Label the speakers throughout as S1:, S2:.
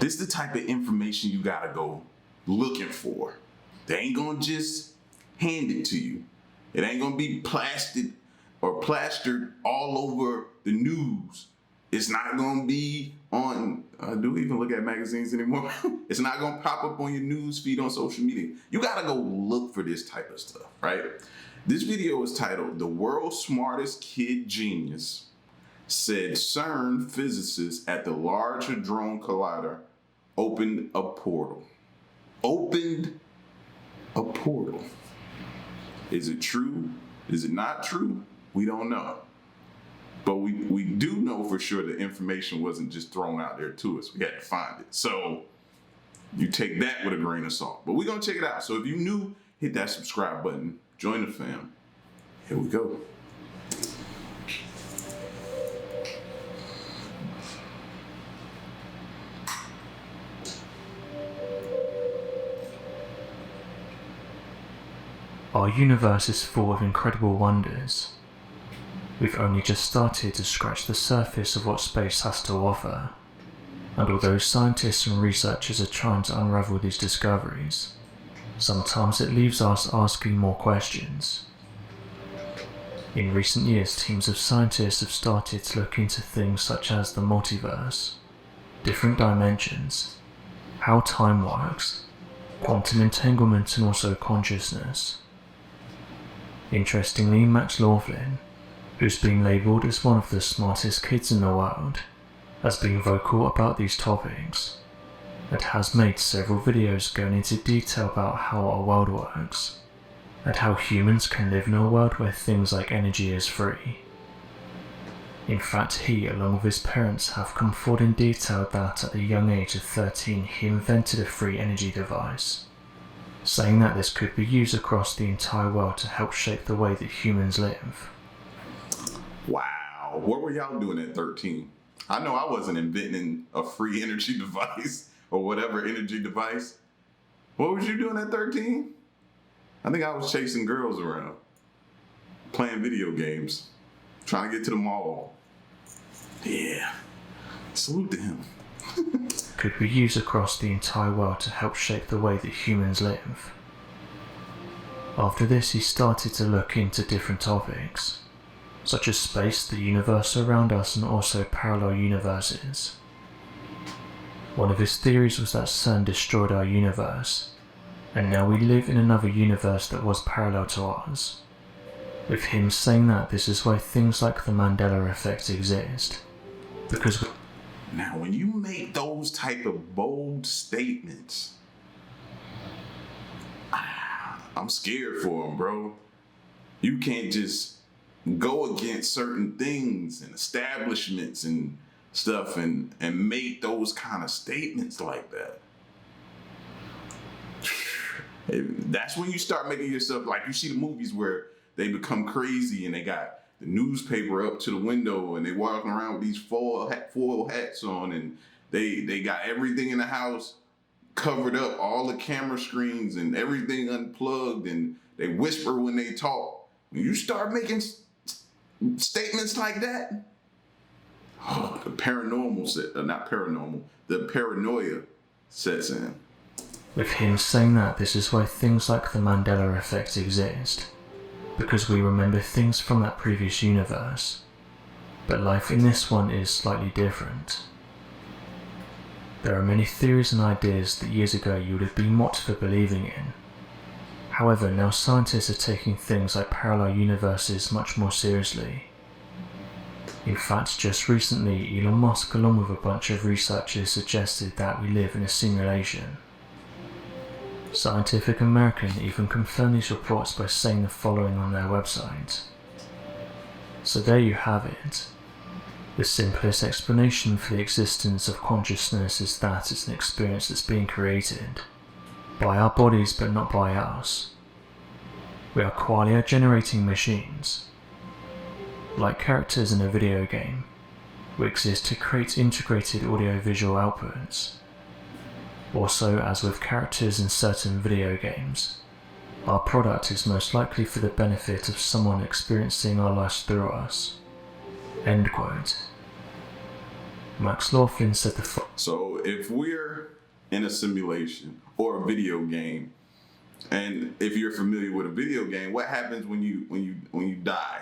S1: This is the type of information you gotta go looking for. They ain't gonna just hand it to you. It ain't gonna be plastered all over the news. It's not gonna be on, do we even look at magazines anymore? It's not gonna pop up on your news feed on social media. You gotta go look for this type of stuff, right? This video is titled, "The World's Smartest Kid Genius Said CERN Physicists at the Large Hadron Collider Opened a Portal." Opened a portal. Is it true? Is it not true? We don't know. But we do know for sure the information wasn't just thrown out there to us. We had to find it. So you take that with a grain of salt. But we're going to check it out. So if you're new, hit that subscribe button. Join the fam. Here we go.
S2: Our universe is full of incredible wonders. We've only just started to scratch the surface of what space has to offer, and although scientists and researchers are trying to unravel these discoveries, sometimes it leaves us asking more questions. In recent years, teams of scientists have started to look into things such as the multiverse, different dimensions, how time works, quantum entanglement, and also consciousness. Interestingly, Max Laughlin, who's been labelled as one of the smartest kids in the world, has been vocal about these topics, and has made several videos going into detail about how our world works, and how humans can live in a world where things like energy is free. In fact, he, along with his parents, have come forward in detail that at the young age of 13 he invented a free energy device, saying that this could be used across the entire world to help shape the way that humans live.
S1: Wow, what were y'all doing at 13? I know I wasn't inventing a free energy device or whatever energy device. What was you doing at 13? I think I was chasing girls around, playing video games, trying to get to the mall. Yeah, salute to him.
S2: Could be used across the entire world to help shape the way that humans live. After this, he started to look into different topics, such as space, the universe around us, and also parallel universes. One of his theories was that CERN destroyed our universe, and now we live in another universe that was parallel to ours, with him saying that this is why things like the Mandela effect exist, because
S1: now when you make those type of bold statements, I'm scared for him, bro. You can't just go against certain things and establishments and stuff and make those kind of statements like that. That's when you start making yourself, like you see the movies where they become crazy and they got the newspaper up to the window and they walking around with these foil hats on, and they got everything in the house covered up, all the camera screens and everything unplugged, and they whisper when they talk. When you start making statements like that, the the paranoia sets in.
S2: With him saying that this is why things like the Mandela effect exist, because we remember things from that previous universe, but life in this one is slightly different. There are many theories and ideas that years ago you would have been mocked for believing in. However, now scientists are taking things like parallel universes much more seriously. In fact, just recently, Elon Musk along with a bunch of researchers suggested that we live in a simulation. Scientific American even confirmed these reports by saying the following on their website. So there you have it. The simplest explanation for the existence of consciousness is that it's an experience that's being created by our bodies but not by us. We are qualia generating machines. Like characters in a video game, we exist to create integrated audio-visual outputs. Also, as with characters in certain video games, our product is most likely for the benefit of someone experiencing our lives through us. End quote. Max Laughlin said
S1: So if we're in a simulation or a video game, and if you're familiar with a video game, what happens when you die?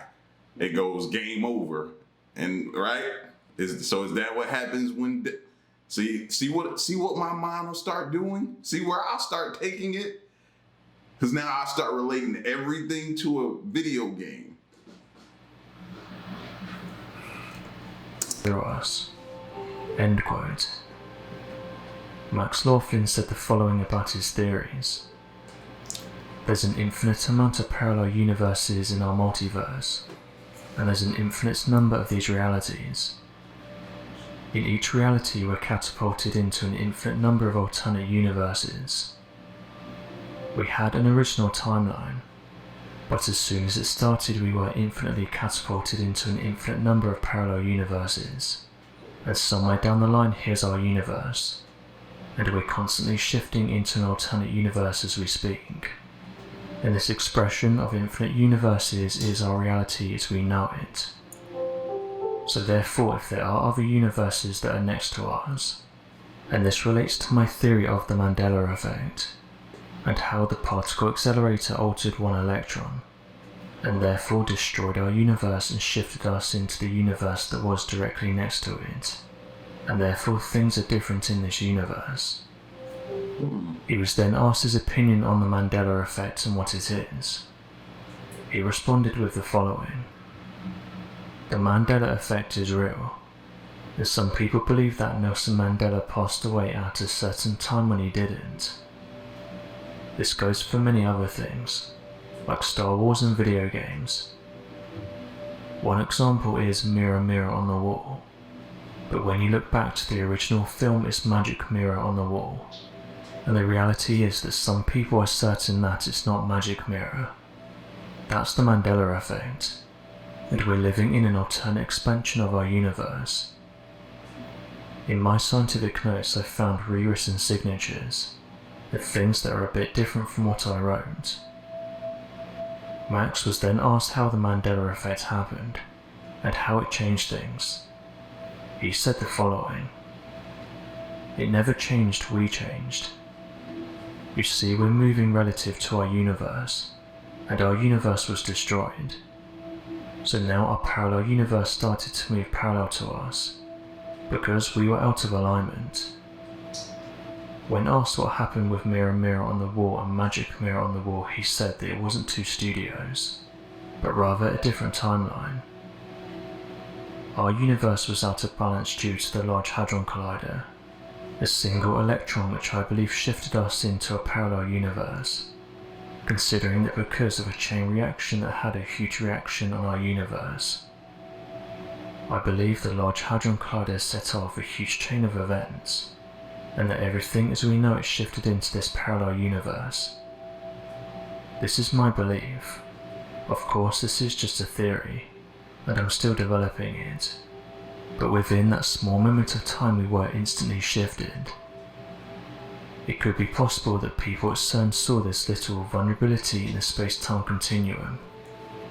S1: It goes game over, and right? Is that what happens when? See what my mind will start doing? See where I'll start taking it? Because now I start relating everything to a video game.
S2: us. End quote. Max Laughlin said the following about his theories. There's an infinite amount of parallel universes in our multiverse, and there's an infinite number of these realities. In each reality we're catapulted into an infinite number of alternate universes. We had an original timeline, but as soon as it started we were infinitely catapulted into an infinite number of parallel universes, and somewhere down the line here's our universe, and we're constantly shifting into an alternate universe as we speak. And this expression of infinite universes is our reality as we know it. So therefore, if there are other universes that are next to ours, and this relates to my theory of the Mandela effect, and how the particle accelerator altered one electron, and therefore destroyed our universe and shifted us into the universe that was directly next to it, and therefore things are different in this universe. He was then asked his opinion on the Mandela effect and what it is. He responded with the following. The Mandela effect is real, as some people believe that Nelson Mandela passed away at a certain time when he didn't. This goes for many other things, like Star Wars and video games. One example is Mirror Mirror on the Wall, but when you look back to the original film it's Magic Mirror on the Wall. And the reality is that some people are certain that it's not Magic Mirror. That's the Mandela effect, and we're living in an alternate expansion of our universe. In my scientific notes I found rewritten signatures, of things that are a bit different from what I wrote. Max was then asked how the Mandela effect happened, and how it changed things. He said the following. It never changed, we changed. You see, we're moving relative to our universe, and our universe was destroyed. So now our parallel universe started to move parallel to us, because we were out of alignment. When asked what happened with Mirror Mirror on the Wall and Magic Mirror on the Wall, he said that it wasn't two studios, but rather a different timeline. Our universe was out of balance due to the Large Hadron Collider, a single electron which I believe shifted us into a parallel universe, considering that because of a chain reaction that had a huge reaction on our universe. I believe the Large Hadron Collider set off a huge chain of events, and that everything as we know it shifted into this parallel universe. This is my belief. Of course this is just a theory, and I'm still developing it. But within that small moment of time we were instantly shifted. It could be possible that people at CERN saw this little vulnerability in the space-time continuum,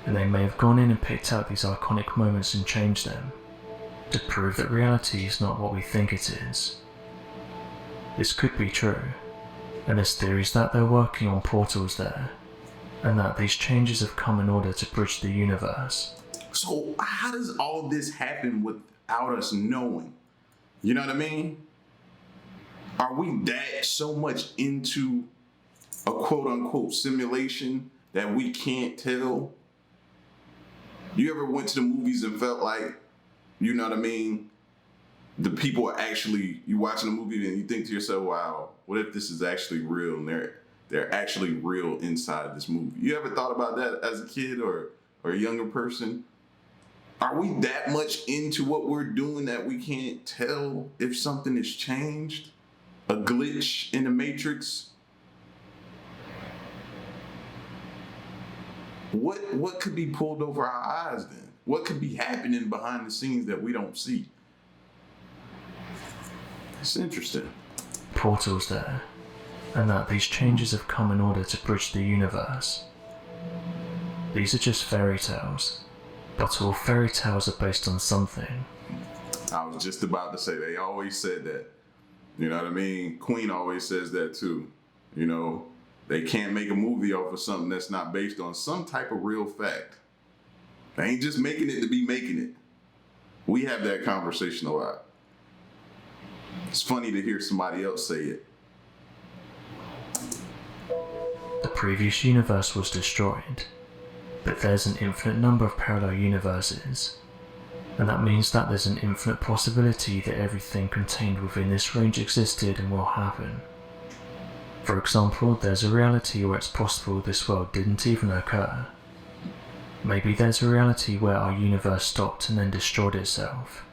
S2: and they may have gone in and picked out these iconic moments and changed them, to prove that reality is not what we think it is. This could be true, and there's theories that they're working on portals there, and that these changes have come in order to bridge the universe.
S1: So how does all this happen without us knowing? You know what I mean? Are we that so much into a quote-unquote simulation that we can't tell? You ever went to the movies and felt like, you know what I mean, the people are actually, you watching a movie and you think to yourself, wow, what if this is actually real and they're actually real inside this movie? You ever thought about that as a kid or a younger person? Are we that much into what we're doing that we can't tell if something has changed? A glitch in the Matrix? What could be pulled over our eyes then? What could be happening behind the scenes that we don't see? It's interesting.
S2: Portals there, and that these changes have come in order to bridge the universe. These are just fairy tales, but all fairy tales are based on something.
S1: I was just about to say, they always said that. You know what I mean? Queen always says that too. You know, they can't make a movie off of something that's not based on some type of real fact. They ain't just making it to be making it. We have that conversation a lot. It's funny to hear somebody else say it.
S2: The previous universe was destroyed, but there's an infinite number of parallel universes, and that means that there's an infinite possibility that everything contained within this range existed and will happen. For example, there's a reality where it's possible this world didn't even occur. Maybe there's a reality where our universe stopped and then destroyed itself.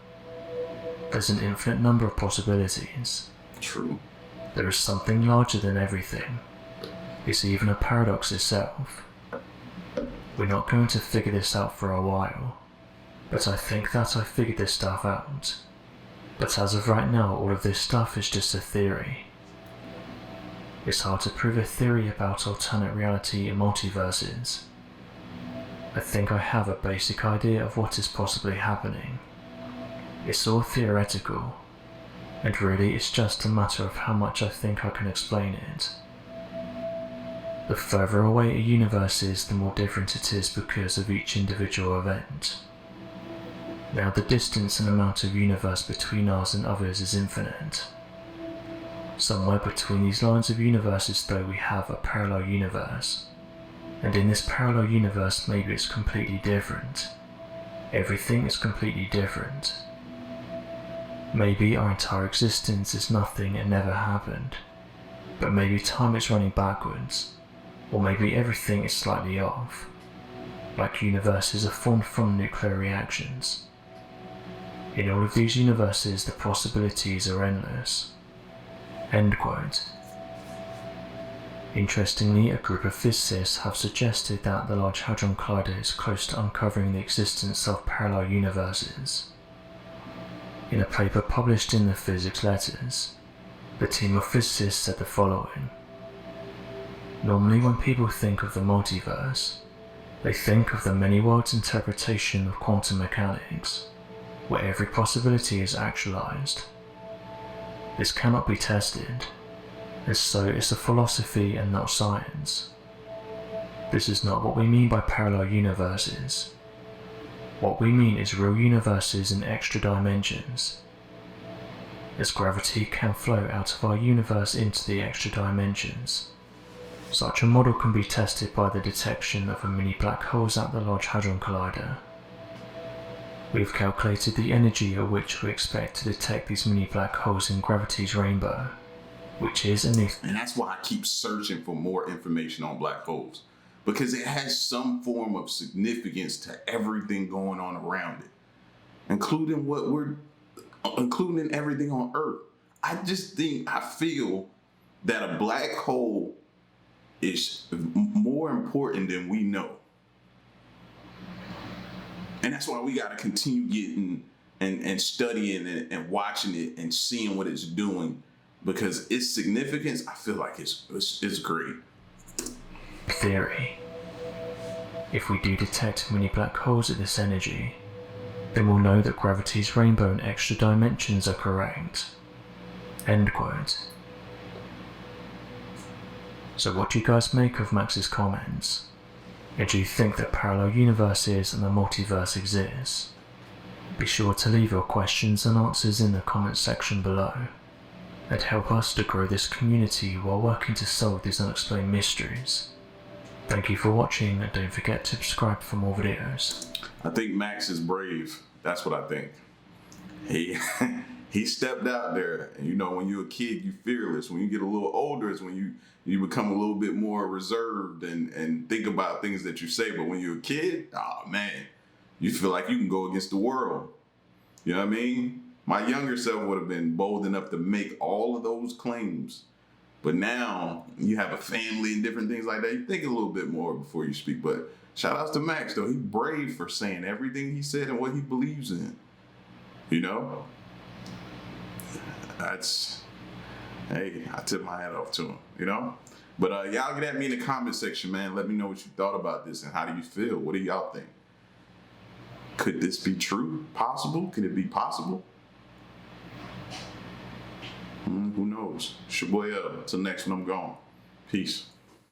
S2: There's an infinite number of possibilities.
S1: True.
S2: There is something larger than everything. It's even a paradox itself. We're not going to figure this out for a while, but I think that I figured this stuff out. But as of right now, all of this stuff is just a theory. It's hard to prove a theory about alternate reality and multiverses. I think I have a basic idea of what is possibly happening. It's all theoretical, and really it's just a matter of how much I think I can explain it. The further away a universe is, the more different it is because of each individual event. Now the distance and amount of universe between ours and others is infinite. Somewhere between these lines of universes though we have a parallel universe. And in this parallel universe maybe it's completely different. Everything is completely different. Maybe our entire existence is nothing and never happened. But maybe time is running backwards. Or maybe everything is slightly off. Like universes are formed from nuclear reactions. In all of these universes the possibilities are endless. End quote. Interestingly, a group of physicists have suggested that the Large Hadron Collider is close to uncovering the existence of parallel universes. In a paper published in the Physics Letters, the team of physicists said the following. Normally when people think of the multiverse, they think of the many worlds interpretation of quantum mechanics, where every possibility is actualized. This cannot be tested, and so it's a philosophy and not science. This is not what we mean by parallel universes. What we mean is real universes in extra dimensions. As gravity can flow out of our universe into the extra dimensions. Such a model can be tested by the detection of a mini black holes at the Large Hadron Collider. We have calculated the energy at which we expect to detect these mini black holes in gravity's rainbow, which is
S1: And that's why I keep searching for more information on black holes, because it has some form of significance to everything going on around it, including everything on Earth. I feel that a black hole is more important than we know. And that's why we got to continue getting and studying it and watching it and seeing what it's doing, because its significance, I feel like it's great.
S2: Theory. If we do detect mini black holes at this energy, then we'll know that gravity's rainbow and extra dimensions are correct. End quote. So what do you guys make of Max's comments? And do you think that parallel universes and the multiverse exist? Be sure to leave your questions and answers in the comments section below, and help us to grow this community while working to solve these unexplained mysteries. Thank you for watching, and don't forget to subscribe for more videos.
S1: I think Max is brave. That's what I think. He stepped out there, and you know, when you're a kid, you're fearless. When you get a little older, it's when you become a little bit more reserved and think about things that you say. But when you're a kid, oh man, you feel like you can go against the world. You know what I mean? My younger self would have been bold enough to make all of those claims. But now you have a family and different things like that. You think a little bit more before you speak. But shout outs to Max, though. He's brave for saying everything he said and what he believes in. You know? Hey, I tip my hat off to him, you know? But y'all get at me in the comment section, man. Let me know what you thought about this and how do you feel? What do y'all think? Could this be true? Possible? Could it be possible? Who knows? It's your boy Till next one, I'm gone. Peace.